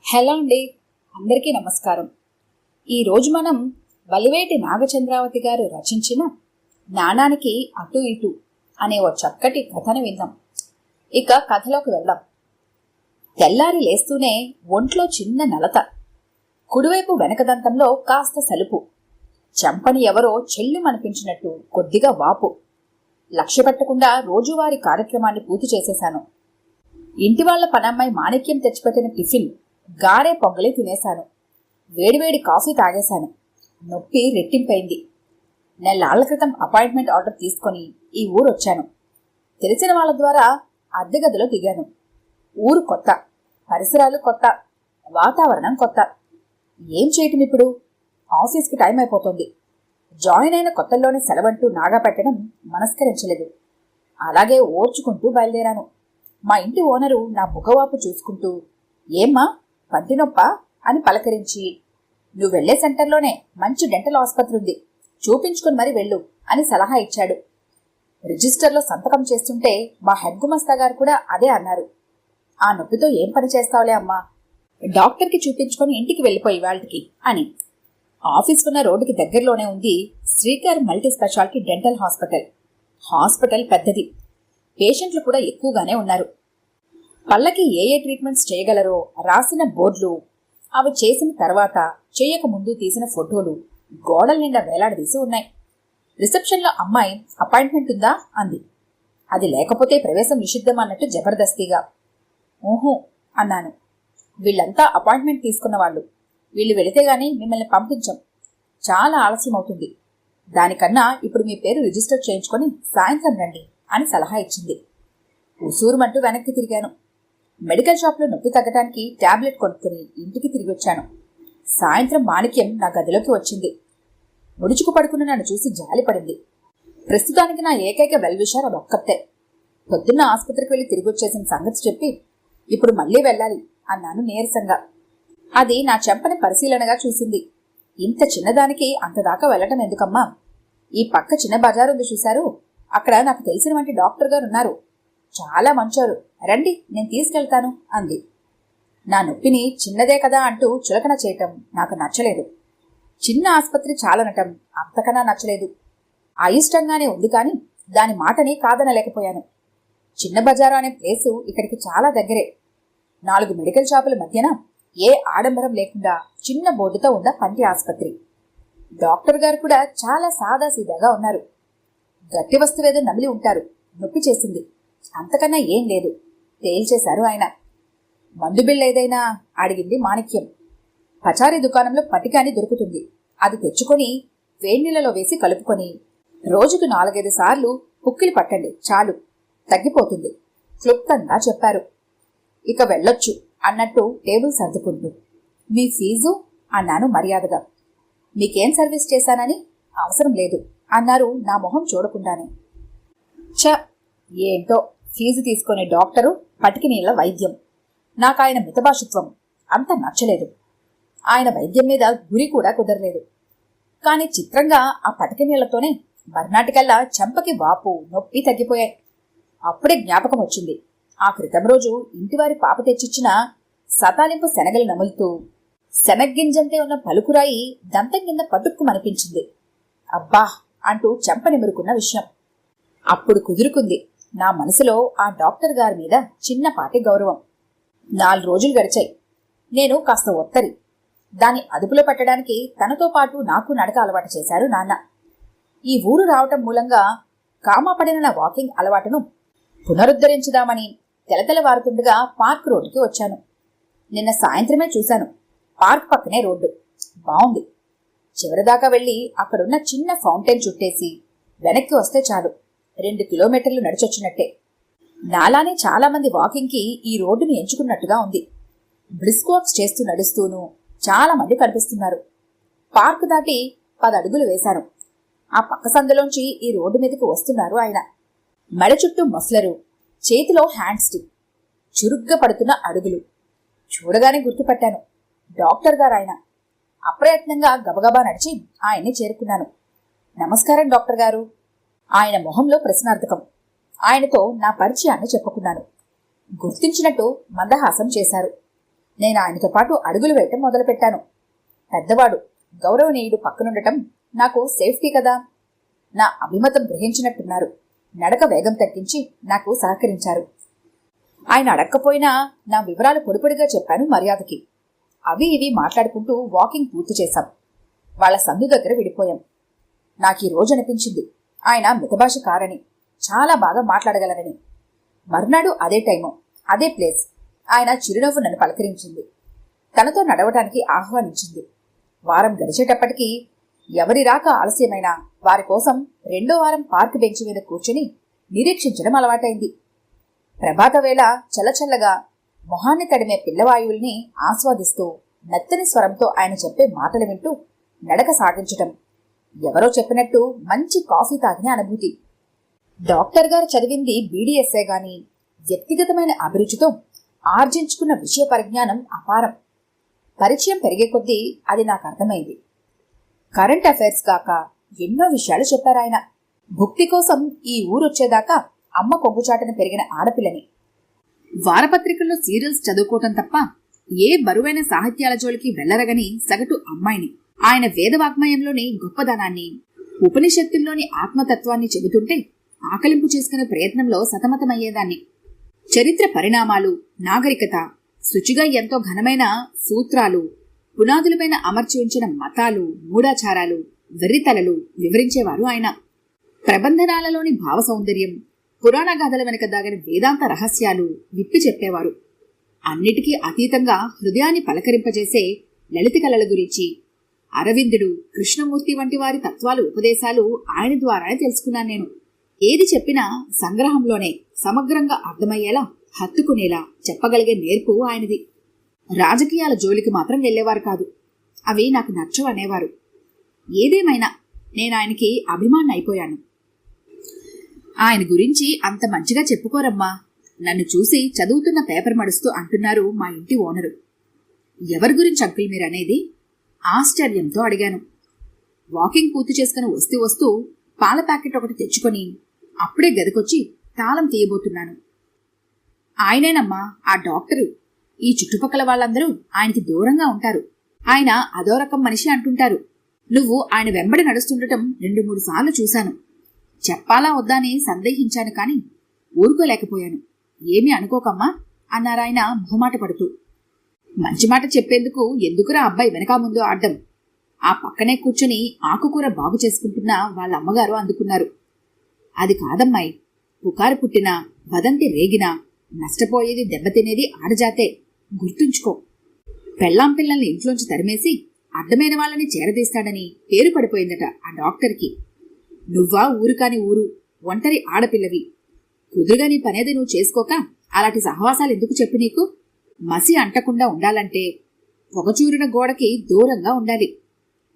Hello అండి, అందరికీ నమస్కారం. ఈరోజు మనం వలివేటి నాగచంద్రావతి గారు రచించిన జ్ఞానానికి అటు ఇటు అనే ఓ చక్కటి కథను విందాం. ఇక కథలోకి వెళ్దాం. తెల్లారి లేస్తూనే ఒంట్లో చిన్న నలత, కుడివైపు వెనకదంతంలో కాస్త సలుపు, చెంపని ఎవరో చెల్లుమనిపించినట్టు కొద్దిగా వాపు. లక్ష్య పెట్టకుండా రోజువారీ కార్యక్రమాన్ని పూర్తి చేసేశాను. ఇంటివాళ్ల పనమ్మాయి మాణిక్యం తెచ్చిపెట్టిన టిఫిన్ గారే పొంగలి తినేశాను. వేడివేడి కాఫీ తాగేశాను. నొప్పి రెట్టింపైంది. నెల్లాళ్ల క్రితం అపాయింట్మెంట్ ఆర్డర్ తీసుకొని ఈ ఊరు వచ్చాను. తెలిసిన వాళ్ళ ద్వారా అద్దె గదిలో దిగాను. ఊరు కొత్త, పరిసరాలు కొత్త, వాతావరణం కొత్త. ఏం చేయటం ఇప్పుడు? ఆఫీస్కి టైం అయిపోతుంది. జాయిన్ అయిన కొత్తల్లోనే సెలవంటూ నాగా పెట్టడం మనస్కరించలేదు. అలాగే ఓర్చుకుంటూ బయలుదేరాను. మా ఇంటి ఓనరు నా బుకవాపు చూసుకుంటూ, ఏమ్మా పంటి నొప్ప అని పలకరించి, నువ్వు వెళ్లే సెంటర్లోనే మంచి డెంటల్ ఆసుపత్రి ఉంది, చూపించుకుని మరీ వెళ్ళు అని సలహా ఇచ్చాడు. రిజిస్టర్లో సంతకం చేస్తుంటే మా హెడ్ గుమస్తా గారు కూడా అదే అన్నారు. ఆ నొప్పితో ఏం పని చేస్తావులే అమ్మా, డాక్టర్కి చూపించుకొని ఇంటికి వెళ్ళిపోయి వాళ్ళకి అని. ఆఫీస్ ఉన్న రోడ్డుకి దగ్గరలోనే ఉంది Srikar multi speciality dental hospital. Hospital పెద్దది, పేషెంట్లు కూడా ఎక్కువగానే ఉన్నారు. పళ్ళకి ఏ ట్రీట్మెంట్స్ చేయగలరో రాసిన బోర్డులు, అవి చేసిన తర్వాత చేయకముందు తీసిన ఫోటోలు గోడల నిండా వేలాడదీసి ఉన్నాయి. రిసెప్షన్లో అమ్మాయి అపాయింట్మెంట్ ఉందా అంది. అది లేకపోతే ప్రవేశం నిషిద్ధం అన్నట్టు జబర్దస్తిగా. ఊహూ అన్నాను. వీళ్ళంతా అపాయింట్మెంట్ తీసుకున్న వాళ్ళు, వీళ్ళు వెళితే గానీ మిమ్మల్ని పంపించం, చాలా ఆలస్యం అవుతుంది. దానికన్నా ఇప్పుడు మీ పేరు రిజిస్టర్ చేయించుకొని సాయంత్రం రండి అని సలహా ఇచ్చింది. ఉసూరుమంటూ వెనక్కి తిరిగాను. మెడికల్ షాప్లో నొప్పి తగ్గడానికి టాబ్లెట్ కొనుక్కుని ఇంటికి తిరిగి వచ్చాను. సాయంత్రం మాణిక్యం నా గదిలోకి వచ్చింది. ముడుచుకు పడుకుని నన్ను చూసి జాలిపడింది. ప్రస్తుతానికి నా ఏకైక వెల్విషర్ అదొక్కతే. పొద్దున్న ఆసుపత్రికి వెళ్లి తిరిగి వచ్చేసిన సంగతి చెప్పి ఇప్పుడు మళ్లీ వెళ్ళాలి అన్నాను నీరసంగా. అది నా చెంపని పరిశీలనగా చూసింది. ఇంత చిన్నదానికి అంతదాకా వెళ్లటం ఎందుకమ్మా? ఈ పక్క చిన్న బజారు ఉంది చూశారు, అక్కడ నాకు తెలిసిన వంటి డాక్టర్ గారు ఉన్నారు, చాలా మంచోరు, రండి నేను తీసుకెళ్తాను అంది. నా నొప్పిని చిన్నదే కదా అంటూ చులకన చేయటం నాకు నచ్చలేదు. చిన్న ఆసుపత్రి చాలనటం అంతకన్నా నచ్చలేదు. అయిష్టంగానే ఉంది కానీ దాని మాటని కాదనలేకపోయాను. చిన్న బజారు అనే ప్లేసు ఇక్కడికి చాలా దగ్గరే. 4 మెడికల్ షాపుల మధ్యన ఏ ఆడంబరం లేకుండా చిన్న బోర్డుతో ఉన్న పంటి ఆసుపత్రి. డాక్టర్ గారు కూడా చాలా సాదాసీదాగా ఉన్నారు. గట్టి వస్తువేదో నమిలి ఉంటారు. నొప్పి చేసింది, అంతకన్నా ఏం లేదు తేల్చేశారు ఆయన. మందు బిళ్ళ ఏదైనా అడిగింది మాణిక్యం. పచారీ దుకాణంలో పటికాని దొరుకుతుంది, అది తెచ్చుకొని వేడినీళ్లలో వేసి కలుపుకొని రోజుకు 4-5 సార్లు పుక్కిలి పట్టండి, చాలు, తగ్గిపోతుంది క్లుప్తంగా చెప్పారు. ఇక వెళ్ళొచ్చు అన్నట్టు టేబుల్ సర్దుకుంటూ, మీ ఫీజు అన్నాను మర్యాదగా. మీకేం సర్వీస్ చేశానని? అవసరం లేదు అన్నారు నా మొహం చూడకుండానే. ఏంటో ఫీజు తీసుకునే డాక్టరు, పటికి నీళ్ల వైద్యం. నాకు ఆయన మితభాషిత్వం అంత నచ్చలేదు. ఆయన వైద్యం మీద గురి కూడా కుదరలేదు. కానీ చిత్రంగా ఆ పటికి నీళ్లతోనే మర్నాటికల్లా చెంపకి వాపు నొప్పి తగ్గిపోయాయి. అప్పుడే జ్ఞాపకం వచ్చింది. ఆ క్రితం రోజు ఇంటివారి పాప తెచ్చిచ్చిన సతాలింపు శనగలు నములుతూ శనగ్గింజంతే ఉన్న పలుకురాయి దంతం కింద పట్టుక్కుమనిపించింది. అబ్బా అంటూ చెంప నిమురుకున్న విషయం అప్పుడు కుదురుకుంది. నా మనసులో ఆ డాక్టర్ గారి మీద చిన్నపాటి గౌరవం. 4 రోజులు గడిచాయి. నేను కాస్త ఒత్తరి. దాన్ని అదుపులో పెట్టడానికి తనతో పాటు నాకు నడక అలవాటు చేశారు నాన్న. ఈ ఊరు రావటం మూలంగా కామాపడిన నా వాకింగ్ అలవాటును పునరుద్ధరించుదామని తెలతెలవారుతుండగా పార్క్ రోడ్డుకి వచ్చాను. నిన్న సాయంత్రమే చూశాను. పార్క్ పక్కనే రోడ్డు బావుంది. చివరిదాకా వెళ్లి అక్కడున్న చిన్న ఫౌంటైన్ చుట్టేసి వెనక్కి వస్తే చాలు, 2 కిలోమీటర్లు నడిచొచ్చినట్టే. నాలానే చాలా మంది వాకింగ్కి ఈ రోడ్డుని ఎంచుకున్నట్టుగా ఉంది. బ్రిస్క్ వాక్స్ చేస్తూ నడుస్తూనూ చాలా మంది కనిపిస్తున్నారు. పార్క్ దాటి 10 అడుగులు వేశాను. ఆ పక్క సందులోంచి ఈ రోడ్డు మీదకి వస్తున్నారు ఆయన. మెడ చుట్టూ మఫ్లరు, చేతిలో హ్యాండ్ స్టిక్, చురుగ్గా పడుతున్న అడుగులు. చూడగానే గుర్తుపట్టాను, డాక్టర్ గారు ఆయన. అప్రయత్నంగా గబగబా నడిచి ఆయన్ని చేరుకున్నాను. నమస్కారం డాక్టర్ గారు. ఆయన మొహంలో ప్రశ్నార్థకం. ఆయనతో నా పరిచయాన్ని చెప్పుకున్నాను. గుర్తించినట్టు మందహాసం చేశారు. నేను ఆయనతో పాటు అడుగులు వేయటం మొదలుపెట్టాను. పెద్దవాడు, గౌరవనీయుడు పక్కనుండటం నాకు సేఫ్టీ కదా. నా అభిమతం గ్రహించినట్టున్నారు. నడక వేగం తగ్గించి నాకు సహకరించారు. ఆయన అడక్కపోయినా నా వివరాలు పొడిపొడిగా చెప్పాను మర్యాదకి. అవి ఇవి మాట్లాడుకుంటూ వాకింగ్ పూర్తి చేశాం. వాళ్ల సందు దగ్గర విడిపోయాం. నాకు ఈ రోజు అనిపించింది ఆయన మితభాషకారని, చాలా బాగా మాట్లాడగలరని. మర్నాడు అదే టైము, అదే ప్లేస్. ఆయన చిరునవ్వు నన్ను పలకరించింది. తనతో నడవటానికి ఆహ్వానించింది. వారం గడిచేటప్పటికీ ఎవరి రాక ఆలస్యమైనా వారి కోసం 2వ వారం పార్క్ బెంచ్ మీద కూర్చుని నిరీక్షించడం అలవాటైంది. ప్రభాత వేళ చల్లచల్లగా మొహాన్ని తడిమే పిల్లవాయువుల్ని ఆస్వాదిస్తూ మెత్తని స్వరంతో ఆయన చెప్పే మాటలు వింటూ నడక సాగించటం ఎవరో చెప్పినట్టు మంచి కాఫీ తాగిన అనుభూతి. డాక్టర్ గారు చదివింది బీడీఎస్ఏ గాని వ్యక్తిగతమైన అభిరుచితో ఆర్జించుకున్న విషయ పరిజ్ఞానం అపారం. పరిచయం పెరిగే కొద్దీ అది నాకు అర్థమైంది. కరెంట్ అఫైర్స్ కాక ఎన్నో విషయాలు చెప్పారాయన. భుక్తి కోసం ఈ ఊరొచ్చేదాకా అమ్మ కొంగుచాటను పెరిగిన ఆడపిల్లని, వారపత్రికల్లో సీరియల్స్ చదువుకోవటం తప్ప ఏ బరువైన సాహిత్యాల జోలికి వెళ్లరగని సగటు అమ్మాయిని. ఆయన వేదవాగ్మయంలోని గొప్పదనాన్ని, ఉపనిషత్తుల్లోని ఆత్మతత్వాన్ని చెబుతుంటే ఆకలింపు చేసుకునే ప్రయత్నంలో సతమతమయ్యేదాన్ని. చరిత్ర పరిణామాలు, నాగరికత, శుచిగా ఎంతో ఘనమైన సూత్రాలు, పునాదులపైన అమర్చి ఉంచిన మతాలు, మూఢాచారాలు, వెర్రితలలు వివరించేవారు ఆయన. ప్రబంధనాలలోని భావ సౌందర్యం, పురాణ గాథల వెనుక దాగిన వేదాంత రహస్యాలు విప్పి చెప్పేవారు. అన్నిటికీ అతీతంగా హృదయాన్ని పలకరింపజేసే లలిత కళల గురించి, అరవిందుడు, కృష్ణమూర్తి వంటి వారి తత్వాలు, ఉపదేశాలు ఆయన ద్వారానే తెలుసుకున్నాను నేను. ఏది చెప్పినా సంగ్రహంలోనే సమగ్రంగా అర్థమయ్యేలా, హత్తుకునేలా చెప్పగలిగే నేర్పు ఆయనది. రాజకీయాల జోలికి మాత్రం వెళ్లేవారు కాదు. అవి నాకు నచ్చవనేవారు. ఏదేమైనా నేను ఆయనకి అభిమాని అయిపోయాను. ఆయన గురించి అంత మంచిగా చెప్పుకోరమ్మా, నన్ను చూసి చదువుతున్న పేపర్ మడుస్తూ అంటున్నారు మా ఇంటి ఓనరు. ఎవరి గురించి అంకుల్ మీరనేది? ఆశ్చర్యంతో అడిగాను. వాకింగ్ పూర్తి చేసుకుని వస్తూ పాల ప్యాకెట్ ఒకటి తెచ్చుకొని అప్పుడే గదికొచ్చి తాళం తీయబోతున్నాను. ఆయనేనమ్మా ఆ డాక్టరు. ఈ చుట్టుపక్కల వాళ్ళందరూ ఆయనకి దూరంగా ఉంటారు. ఆయన అదో రకం మనిషి అంటుంటారు. నువ్వు ఆయన వెంబడి నడుస్తుండటం 2-3 సార్లు చూశాను. చెప్పాలా వద్దా అని సందేహించాను కాని ఊరుకోలేకపోయాను. ఏమీ అనుకోకమ్మా అన్నారాయన మొహమాట పడుతూ. మంచి మాట చెప్పేందుకు ఎందుకురా అబ్బాయి వెనకా ముందు ఆడ్డం? ఆ పక్కనే కూర్చొని ఆకుకూర బాగు చేసుకుంటున్న వాళ్ళ అమ్మగారు అందుకున్నారు. అది కాదమ్మాయి, పుకారు పుట్టినా, వదంతి రేగినా నష్టపోయేది దెబ్బతినేది ఆడజాతే, గుర్తుంచుకో. పెళ్ళాం పిల్లల్ని ఇంట్లోంచి తరిమేసి అడ్డమైన వాళ్ళని చేరదీస్తాడని పేరు పడిపోయిందట ఆ డాక్టర్కి. నువ్వా ఊరు కాని ఊరు, ఒంటరి ఆడపిల్లవి. కుదురుగా నీ పనేది నువ్వు చేసుకోక అలాంటి సహవాసాలు ఎందుకు చెప్పు నీకు? మసి అంటకుండా ఉండాలంటే పొగచూరిన గోడకి దూరంగా ఉండాలి.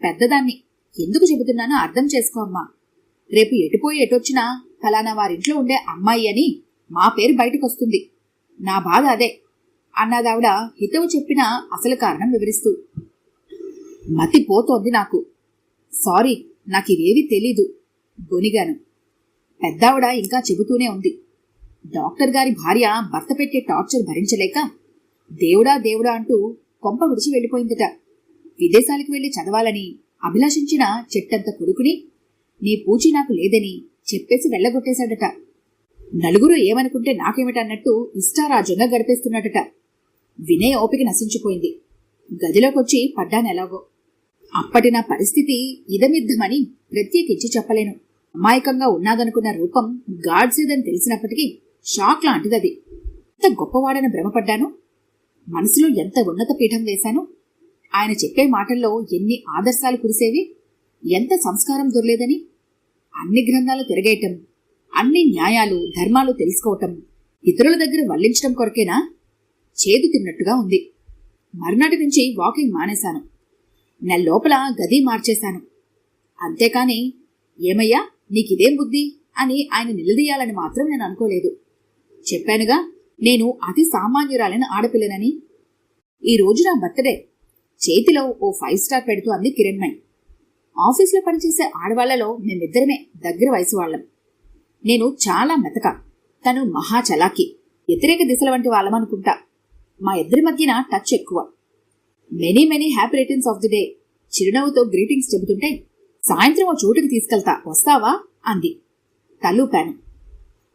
పెద్దదాన్ని ఎందుకు చెబుతున్నానో అర్థం చేసుకో అమ్మా. రేపు ఎటుపోయి ఎటొచ్చినా ఫలానా వారింట్లో ఉండే అమ్మాయి అని మా పేరు బయటకొస్తుంది. నా బాధ అదే అన్నదావిడ హితవు చెప్పిన అసలు కారణం వివరిస్తూ. మతి పోతోంది నాకు. సారీ, నాకివేవీ తెలీదు గొనిగాను. పెద్దావిడ ఇంకా చెబుతూనే ఉంది. డాక్టర్ గారి భార్య భర్త పెట్టే టార్చర్ భరించలేక దేవుడా దేవుడా అంటూ కొంప విడిచి వెళ్ళిపోయిందట. విదేశాలకు వెళ్లి చదవాలని అభిలాషించిన చెట్టంత కొడుకుని నీ పూచి నాకు లేదని చెప్పేసి వెళ్లగొట్టేశాడట. నలుగురు ఏమనుకుంటే నాకేమిటన్నట్టు ఇష్టారాజ్యంగా గడిపేస్తున్నాడట. వినే ఓపిక నశించిపోయింది. గదిలోకొచ్చి పడ్డానెలాగో. అప్పటి నా పరిస్థితి ఇదమిద్దమని ప్రత్యేకించి చెప్పలేను. అమాయకంగా ఉన్నాదనుకున్న రూపం గాడ్సేదని తెలిసినప్పటికీ షాక్ లాంటిదది. ఎంత గొప్పవాడని భ్రమపడ్డాను. మనసులో ఎంత ఉన్నత పీఠం వేశాను. ఆయన చెప్పే మాటల్లో ఎన్ని ఆదర్శాలు కురిసేవి, ఎంత సంస్కారం దొరలేదని. అన్ని గ్రంథాలు తిరగేయటం, అన్ని న్యాయాలు ధర్మాలు తెలుసుకోవటం ఇతరుల దగ్గర వల్లించడం కొరకేనా? చేదు తిన్నట్టుగా ఉంది. మర్నాటి నుంచి వాకింగ్ మానేశాను. నెల్లోపల గది మార్చేశాను. అంతేకాని ఏమయ్యా నీకిదేం బుద్ధి అని ఆయన నిలదీయాలని మాత్రం నేను అనుకోలేదు. చెప్పానుగా నేను అతి సామాన్యురాలైన ఆడపిల్లనని. ఈ రోజు నా బర్త్డే. చేతిలో ఓ 5 స్టార్ పెడుతూ అంది కిరణ్మయి. ఆఫీసులో పనిచేసే ఆడవాళ్లలో మేమిద్దరమే దగ్గర వయసు వాళ్ళం. నేను చాలా మెతక, తను మహా చలాకి, వ్యతిరేక దిశల వంటి వాళ్ళమనుకుంటా. మా ఇద్దరి మధ్యన టచ్ ఎక్కువ. Many many happy returns of the day చిరునవ్వుతో గ్రీటింగ్స్ చెబుతుంటే, సాయంత్రం ఓ చోటుకి తీసుకెళ్తా, వస్తావా అంది. తల్లూపాను.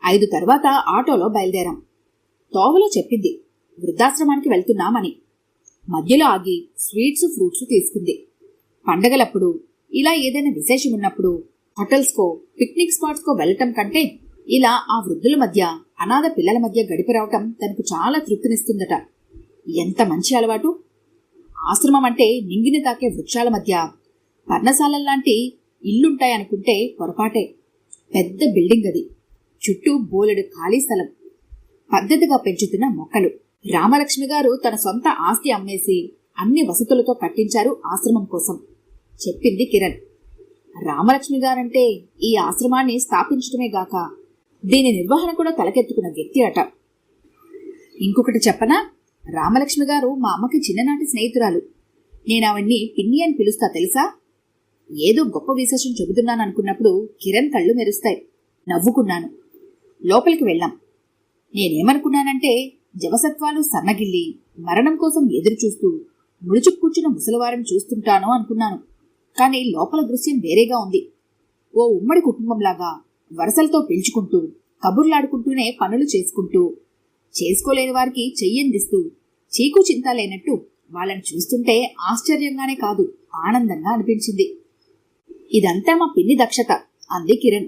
5 తర్వాత ఆటోలో బయలుదేరాం. తోవలో చెప్పింది వృద్ధాశ్రమానికి వెళ్తున్నామని. మధ్యలో ఆగి స్వీట్స్ ఫ్రూట్స్ తీసుకుంది. పండగలప్పుడు, ఇలా ఏదైనా విశేషమున్నప్పుడు హోటల్స్కో పిక్నిక్ స్పాట్స్కో వెళ్లటం కంటే ఇలా ఆ వృద్ధుల మధ్య, అనాథ పిల్లల మధ్య గడిపి రావటం తనకు చాలా తృప్తినిస్తుందట. ఎంత మంచి అలవాటు! ఆశ్రమం అంటే నింగిని తాకే వృక్షాల మధ్య పర్ణశాలల్లాంటి ఇల్లుంటాయనుకుంటే పొరపాటే. పెద్ద బిల్డింగ్ అది. చుట్టూ బోలెడు ఖాళీ స్థలం, పద్ధతిగా పెంచుతున్న మొక్కలు. రామలక్ష్మి గారు తన సొంత ఆస్తి అమ్మేసి అన్ని వసతులతో కట్టించారు ఆశ్రమం కోసం, చెప్పింది కిరణ్. రామలక్ష్మి గారంటే ఈ ఆశ్రమాన్ని స్థాపించటమే గాక దీని నిర్వహణ కూడా తలకెత్తుకున్న వ్యక్తి అట. ఇంకొకటి చెప్పనా, రామలక్ష్మి గారు మా అమ్మకి చిన్ననాటి స్నేహితురాలు. నేనావన్నీ పిన్ని అని పిలుస్తా తెలుసా? ఏదో గొప్ప విశేషం చెబుతున్నాననుకున్నప్పుడు కిరణ్ కళ్ళు మెరుస్తాయి. నవ్వుకున్నాను. లోపలికి వెళ్ళాం. నేనేమనుకున్నానంటే, జవసత్వాలు సన్నగిల్లి మరణం కోసం ఎదురుచూస్తూ ముడుచు కూర్చున్న ముసలివారిని చూస్తుంటానో అనుకున్నాను. కానీ లోపల దృశ్యం వేరేగా ఉంది. ఓ ఉమ్మడి కుటుంబంలాగా వరసలతో పిలుచుకుంటూ, కబుర్లాడుకుంటూనే పనులు చేసుకుంటూ, చేసుకోలేని వారికి చెయ్యందిస్తూ, చీకు చింత లేనట్టు వాళ్ళని చూస్తుంటే ఆశ్చర్యంగానే కాదు, ఆనందంగా అనిపించింది. ఇదంతా మా పిన్ని దక్షత అంది కిరణ్.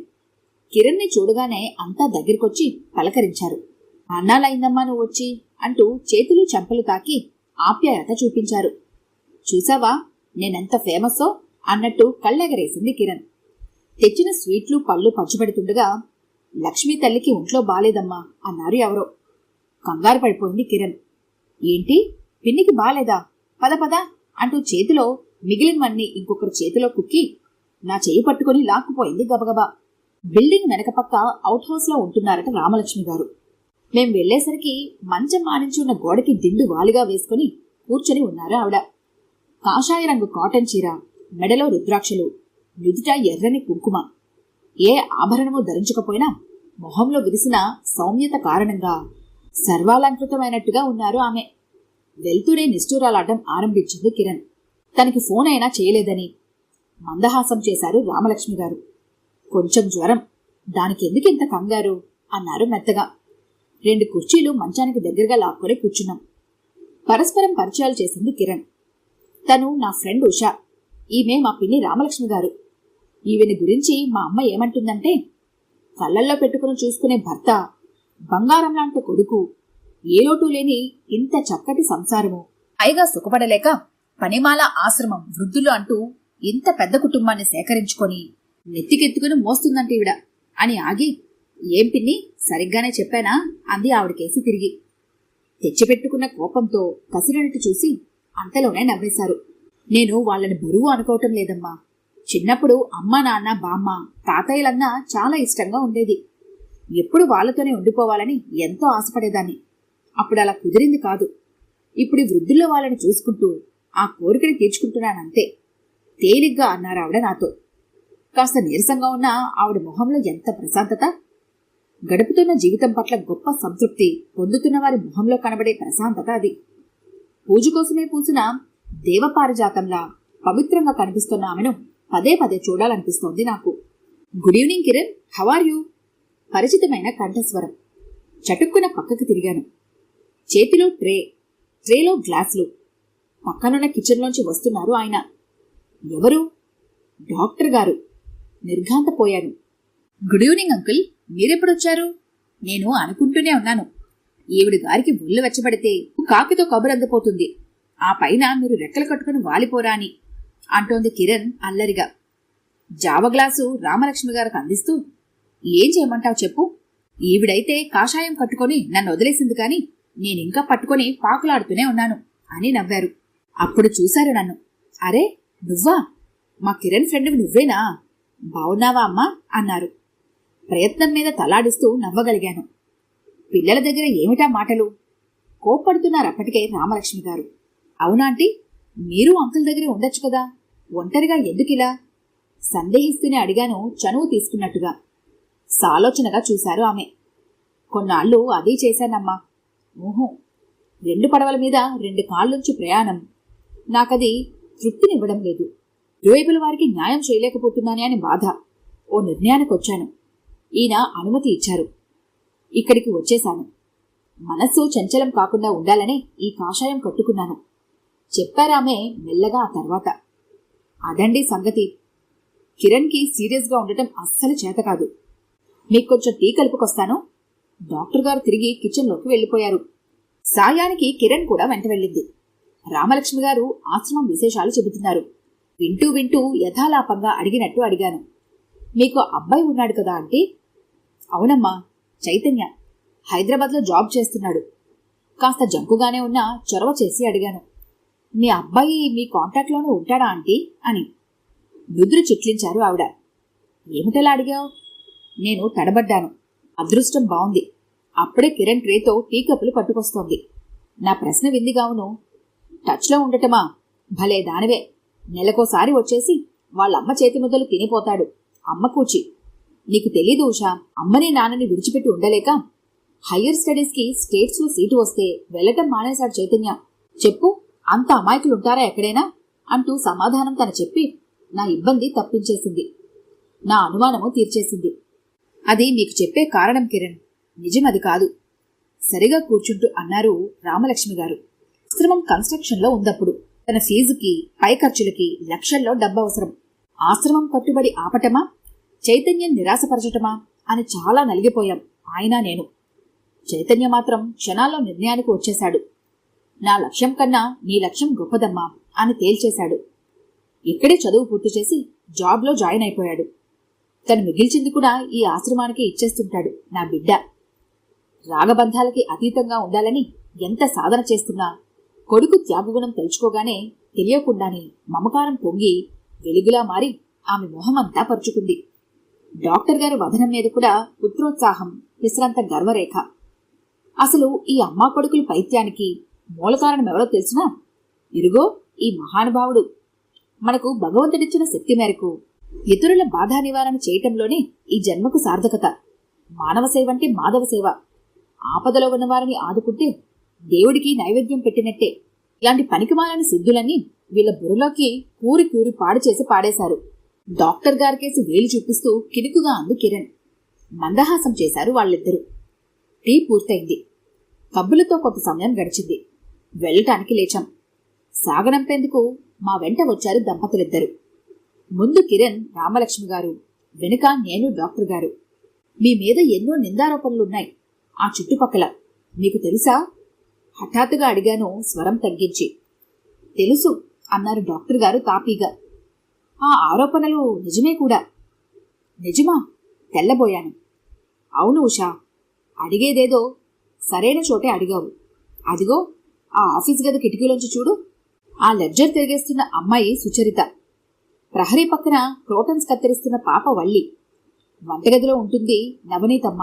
కిరణ్ని చూడగానే అంతా దగ్గరికొచ్చి పలకరించారు. అన్నాలైందమ్మా నువ్వు వచ్చి అంటూ చేతులు చెంపలు తాకి ఆప్యాయత చూపించారు. చూసావా నేనెంత ఫేమస్సో అన్నట్టు కళ్ళెగరేసింది కిరణ్. తెచ్చిన స్వీట్లు పళ్ళు పంచిపెడుతుండగా, లక్ష్మీ తల్లికి ఒంట్లో బాలేదమ్మా అన్నారు ఎవరో. కంగారు పడిపోయింది కిరణ్. ఏంటి, పిన్నికి బాలేదా? పద పద అంటూ చేతిలో మిగిలినవన్నీ ఇంకొకరి చేతిలో కుక్కి నా చెయ్యి పట్టుకుని లాక్కుపోయింది గబగబా. బిల్డింగ్ వెనకపక్క అవుట్ హౌస్ లో ఉంటున్నారట రామలక్ష్మి గారు. మేం వెళ్లేసరికి మంచం మానించి ఉన్న గోడకి దిండు వాలుగా వేసుకుని కూర్చొని ఉన్నారు ఆవిడ. కాషాయ రంగు కాటన్ చీర, మెడలో రుద్రాక్షలు, నుదుట ఎర్రని కుంకుమ. ఏ ఆభరణమూ ధరించకపోయినా మొహంలో విరిసిన సౌమ్యత కారణంగా సర్వాలంకృతమైనట్టుగా ఉన్నారు ఆమె. వెళ్తూనే నిష్ఠూరాలాడడం ఆరంభించింది కిరణ్. తనకి ఫోన్ అయినా చేయలేదని మందహాసం చేశారు రామలక్ష్మి గారు. కొంచెం జ్వరం, దానికెందుకింత కంగారు అన్నారు మెత్తగా. 2 కుర్చీలు మంచానికి దగ్గరగా లాక్కొని కూర్చున్నాం. పరస్పరం పరిచయాలు చేసింది కిరణ్. తను నా ఫ్రెండ్ ఉషా, ఈమె మా పిన్ని రామలక్ష్మి గారు. ఈవిని గురించి మా అమ్మ ఏమంటుందంటే, కళ్ళల్లో పెట్టుకుని చూసుకునే భర్త, బంగారం లాంటి కొడుకు, ఏ లోటు లేని ఇంత చక్కటి సంసారము, పైగా సుఖపడలేక పనిమాల ఆశ్రమం వృద్ధులు అంటూ ఇంత పెద్ద కుటుంబాన్ని సేకరించుకొని నెత్తికెత్తుకుని మోస్తుందంటే ఈవిడ అని ఆగి, ఏం పిన్ని సరిగ్గానే చెప్పానా అంది ఆవిడకేసి తిరిగి. తెచ్చిపెట్టుకున్న కోపంతో కసిరినట్టు చూసి అంతలోనే నవ్వేశారు. నేను వాళ్ళని బరువు అనుకోవటం లేదమ్మా. చిన్నప్పుడు అమ్మ, నాన్న, బామ్మ, తాతయ్యలన్నా చాలా ఇష్టంగా ఉండేది. ఎప్పుడు వాళ్లతోనే ఉండిపోవాలని ఎంతో ఆశపడేదాన్ని. అప్పుడు అలా కుదిరింది కాదు. ఇప్పుడు వృద్ధుల్లో వాళ్ళని చూసుకుంటూ ఆ కోరికని తీర్చుకుంటున్నానంతే, తేలిగ్గా అన్నారు ఆవిడ నాతో. కాస్త నీరసంగా ఉన్న ఆవిడ మొహంలో ఎంత ప్రశాంతత! గడుపుతున్న జీవితం పట్ల గొప్ప సంతృప్తి పొందుతున్న వారి మొహంలో కనబడే ప్రశాంతత అది. పూజ కోసమే పూసిన దేవపారిజాతంలా పవిత్రంగా కనిపిస్తున్న ఆమెను పదే పదే చూడాలనిపిస్తోంది నాకు. Good evening Kiran, how are you? పరిచితమైన కంఠస్వరం. చటుక్కున పక్కకి తిరిగాను. చేతిలో ట్రేలో గ్లాసులు. పక్కనున్న కిచెన్లోంచి వస్తున్నారు ఆయన. ఎవరు? డాక్టర్ గారు. నిర్ఘాంతపోయాను. గుడ్ ఈవినింగ్ అంకుల్, మీరెప్పుడొచ్చారు? నేను అనుకుంటూనే ఉన్నాను, ఈవిడి గారికి ఒళ్ళు వెచ్చబడితే కాకితో కబురందిపోతుంది, ఆ పైన మీరు రెక్కలు కట్టుకుని వాలిపోరా అని అంటోంది కిరణ్ అల్లరిగా. జావ గ్లాసు రామలక్ష్మి గారికి అందిస్తూ, ఏం చేయమంటావు చెప్పు? ఈవిడైతే కాషాయం కట్టుకొని నన్ను వదిలేసింది కాని నేనింకా పట్టుకొని పాకులాడుతూనే ఉన్నాను అని నవ్వారు. అప్పుడు చూశారు నన్ను. అరే నువ్వా? మా కిరణ్ ఫ్రెండ్ నువ్వేనా? బావున్నావా అమ్మా అన్నారు. ప్రయత్నం మీద తలాడిస్తూ నవ్వగలిగాను. పిల్లల దగ్గర ఏమిటా మాటలు? కోప్పడుతున్నారు అప్పటికే రామలక్ష్మి గారు. అవునాంటీ, మీరు అంకుల్ దగ్గరే ఉండొచ్చు కదా, ఒంటరిగా ఎందుకిలా? సందేహిస్తూనే అడిగాను చనువు తీసుకున్నట్టుగా. సాలోచనగా చూశారు ఆమె. కొన్నాళ్ళు అదే చేశానమ్మా. ఊహు, 2 పడవల మీద 2 కాళ్ళుంచి ప్రయాణం. నాకది తృప్తినివ్వడం లేదు. ఇరువైపుల వారికి న్యాయం చేయలేకపోతున్నానే అని బాధ. ఓ నిర్ణయానికొచ్చాను. ఈయన అనుమతి ఇచ్చారు. ఇక్కడికి వచ్చేశాను. మనస్సు చంచలం కాకుండా ఉండాలనే ఈ కాషాయం కట్టుకున్నాను చెప్పారామె మెల్లగా. ఆ తర్వాత, అదండి సంగతి. కిరణ్కి సీరియస్గా ఉండటం అస్సలు చేతకాదు. మీకు కొంచెం టీ కలుపుకొస్తాను. డాక్టర్ గారు తిరిగి కిచెన్లోకి వెళ్ళిపోయారు. సాయానికి కిరణ్ కూడా వెంట వెళ్ళింది. రామలక్ష్మి గారు ఆశ్రమం విశేషాలు చెబుతున్నారు. వింటూ వింటూ యథాలాపంగా అడిగినట్టు అడిగాను. మీకు అబ్బాయి ఉన్నాడు కదా ఆంటీ? అవునమ్మా, చైతన్య. హైదరాబాద్లో జాబ్ చేస్తున్నాడు. కాస్త జంకుగానే ఉన్నా చొరవ చేసి అడిగాను. మీ అబ్బాయి మీ కాంటాక్ట్లోనే ఉంటాడా ఆంటీ అని. నుదురు చిట్లించారు ఆవిడ. ఏమిటలా అడిగావు? నేను తడబడ్డాను. అదృష్టం బావుంది. అప్పుడే కిరణ్ ట్రేతో టీ కప్పులు పట్టుకొస్తోంది. నా ప్రశ్న విందిగావును. టచ్లో ఉండటమా? భలే దానివే. నెలకోసారి వచ్చేసి వాళ్ళమ్మ చేతి ముద్దలు తినిపోతాడు. అమ్మ కూచి. నీకు తెలీదు ఉషా, అమ్మని నాన్నని విడిచిపెట్టి ఉండలేక హయ్యర్ స్టడీస్కి స్టేట్స్లో సీటు వస్తే వెళ్ళటం మానేశాడు చైతన్య. చెప్పు, అంత అమాయకులుంటారా ఎక్కడైనా అంటూ సమాధానం తను చెప్పి నా ఇబ్బంది తప్పించేసింది. నా అనుమానము తీర్చేసింది. అది మీకు చెప్పే కారణం కిరణ్. నిజమది కాదు. సరిగా కూర్చుంటూ అన్నారు రామలక్ష్మి గారు. ఆశ్రమం కన్స్ట్రక్షన్లో ఉందప్పుడు. తన ఫీజుకి, పై ఖర్చులకి లక్షల్లో డబ్బవసరం. ఆశ్రమం కట్టుబడి ఆపటమా, చైతన్యం నిరాశపరచటమా అని చాలా నలిగిపోయాం ఆయన నేను. చైతన్య మాత్రం క్షణాల్లో నిర్ణయానికి వచ్చేశాడు. నా లక్ష్యం కన్నా నీ లక్ష్యం గొప్పదమ్మా అని తేల్చేశాడు. ఇక్కడే చదువు పూర్తి చేసి జాబ్లో జాయిన్ అయిపోయాడు. తను మిగిల్చింది కూడా ఈ ఆశ్రమానికి ఇచ్చేస్తుంటాడు నా బిడ్డ. రాగబంధాలకి అతీతంగా ఉండాలని ఎంత సాధన చేస్తున్నా కొడుకు త్యాగగుణం తలుచుకోగానే తెలియకుండానే మమకారం పొంగి వెలుగులా మారి ఆమె మొహమంతా పరుచుకుంది. డాక్టర్ గారి వదనం మీద కూడా పుత్రోత్సాహం, విశ్రాంత గర్వరేఖ. అసలు ఈ అమ్మా కొడుకుల పైత్యానికి మూలకారణమెవరో తెలిసినా, ఇరుగో ఈ మహానుభావుడు. మనకు భగవంతుడిచ్చిన శక్తి మేరకు ఇతరుల బాధా నివారణ చేయటంలోనే ఈ జన్మకు సార్థకత. మానవ సేవంటే మాధవ సేవ. ఆపదలో ఉన్నవారిని ఆదుకుంటే దేవుడికి నైవేద్యం పెట్టినట్టే. ఇలాంటి పనికిమాలని సిద్ధులన్నీ వీళ్ళ బుర్రలోకి కూరి కూరి పాడు చేసి పాడేశారు. డాక్టర్ గారికేసి వేలు చూపిస్తూ కినుకుగా అంది కిరణ్. మందహాసం చేశారు వాళ్ళిద్దరూ. టీ పూర్తయింది. కబ్బులతో కొంత సమయం గడిచింది. వెళ్ళటానికి లేచాం. సాగనంపేందుకు మా వెంట వచ్చారు దంపతులిద్దరు. ముందు కిరణ్, రామలక్ష్మి గారు, వెనుక నేను, డాక్టర్ గారు. మీ మీద ఎన్నో నిందారోపణలున్నాయి ఆ చుట్టుపక్కల, మీకు తెలుసా? హఠాత్తుగా అడిగాను స్వరం తగ్గించి. తెలుసు అన్నారు డాక్టర్ గారు తాపీగా. ఆ ఆరోపణలు నిజమే కూడా. నిజమా? తెల్లబోయాను. అవును ఉషా, అడిగేదేదో సరైన చోటే అడిగావు. అదిగో ఆ ఆఫీస్ గది కిటికీలోంచి చూడు. ఆ లెడ్జర్ తిరిగేస్తున్న అమ్మాయి సుచరిత. ప్రహరీ పక్కన క్రోటన్స్ కత్తిరిస్తున్న పాప వల్లి. వంటగదిలో ఉంటుంది నవనీతమ్మ.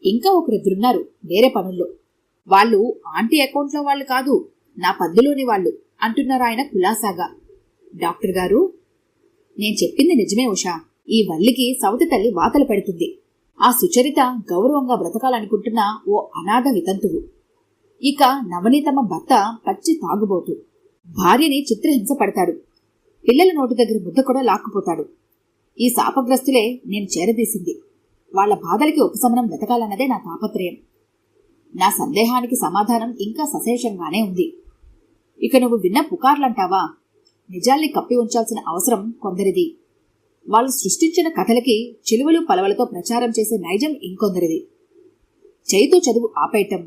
ఇంకా ఒకరిద్దరున్నారు వేరే పనుల్లో. వాళ్ళు ఆంటీ అకౌంట్లో వాళ్ళు కాదు, నా పద్దులోని వాళ్ళు అంటున్నారు ఆయన కులాసాగా. డాక్టర్ గారు, నేను చెప్పింది నిజమే ఉషా. ఈ వల్లికి సవతి తల్లి వాతలు పెడుతుంది. ఆ సుచరిత గౌరవంగా బ్రతకాలనుకుంటున్న ఓ అనాథ వితంతువు. ఇక నవనీతమ్మ భర్త పచ్చి తాగుబోతు. భార్యని చిత్రహింస పడతాడు. పిల్లల నోటి దగ్గర ముద్ద కూడా లాక్కుపోతాడు. ఈ శాపగ్రస్తులే నేను చేరదీసింది. వాళ్ల బాధలకి ఉపశమనం వెతకాలన్నదే నా తాపత్రయం. నా సందేహానికి సమాధానం ఇంకా సశేషంగానే ఉంది. ఇక నువ్వు విన్న పుకార్లంటావా? నిజాల్ని కప్పి ఉంచాల్సిన అవసరం కొందరిది. వాళ్ళు సృష్టించిన కథలకి చిలువలు పలవలతో ప్రచారం చేసే నైజం ఇంకొందరిది. చైతూ చదువు ఆపేయటం,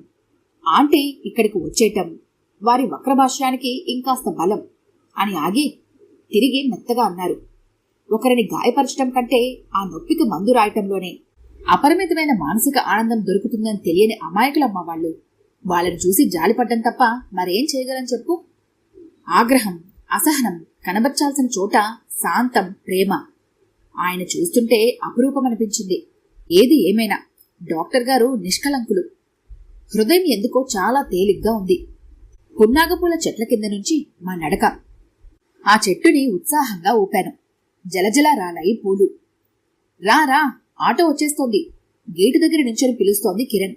ఆంటీ ఇక్కడికి వచ్చేయటం వారి వక్రభాష్యానికి ఇంకాస్త బలం అని ఆగి తిరిగి మెత్తగా అన్నారు. ఒకరిని గాయపరచటం కంటే ఆ నొప్పికి మందు రాయటంలోనే అపరిమితమైన మానసిక ఆనందం దొరుకుతుందని తెలియని అమాయకులమ్మ వాళ్ళు. వాళ్ళని చూసి జాలిపడ్డం తప్ప మరేం చేయగలని చెప్పు? ఆగ్రహం, అసహనం కనబర్చాల్సిన చోట శాంతం, ప్రేమ. ఆయన చూస్తుంటే అపురూపమనిపించింది. ఏది ఏమైనా డాక్టర్ గారు నిష్కలంకులు. హృదయం ఎందుకో చాలా తేలిగ్గా ఉంది. పున్నాగపూల చెట్ల కింద నుంచి మా నడక. ఆ చెట్టుని ఉత్సాహంగా ఊపాను. జలజలా రాలాయి పూలు. రా రా, ఆటో వచ్చేస్తోంది. గేటు దగ్గర నించొని పిలుస్తోంది కిరణ్.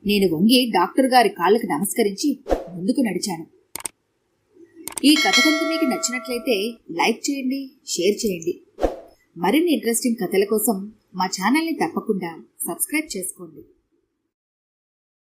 నేను వంగి డాక్టర్ గారి కాళ్ళకు నమస్కరించి ముందుకు నడిచాను. ఈ కథ కనుక మీకు నచ్చినట్లయితే లైక్ చేయండి, షేర్ చేయండి. మరిన్ని ఇంట్రెస్టింగ్ కథల కోసం మా ఛానల్ని తప్పకుండా సబ్స్క్రైబ్ చేసుకోండి.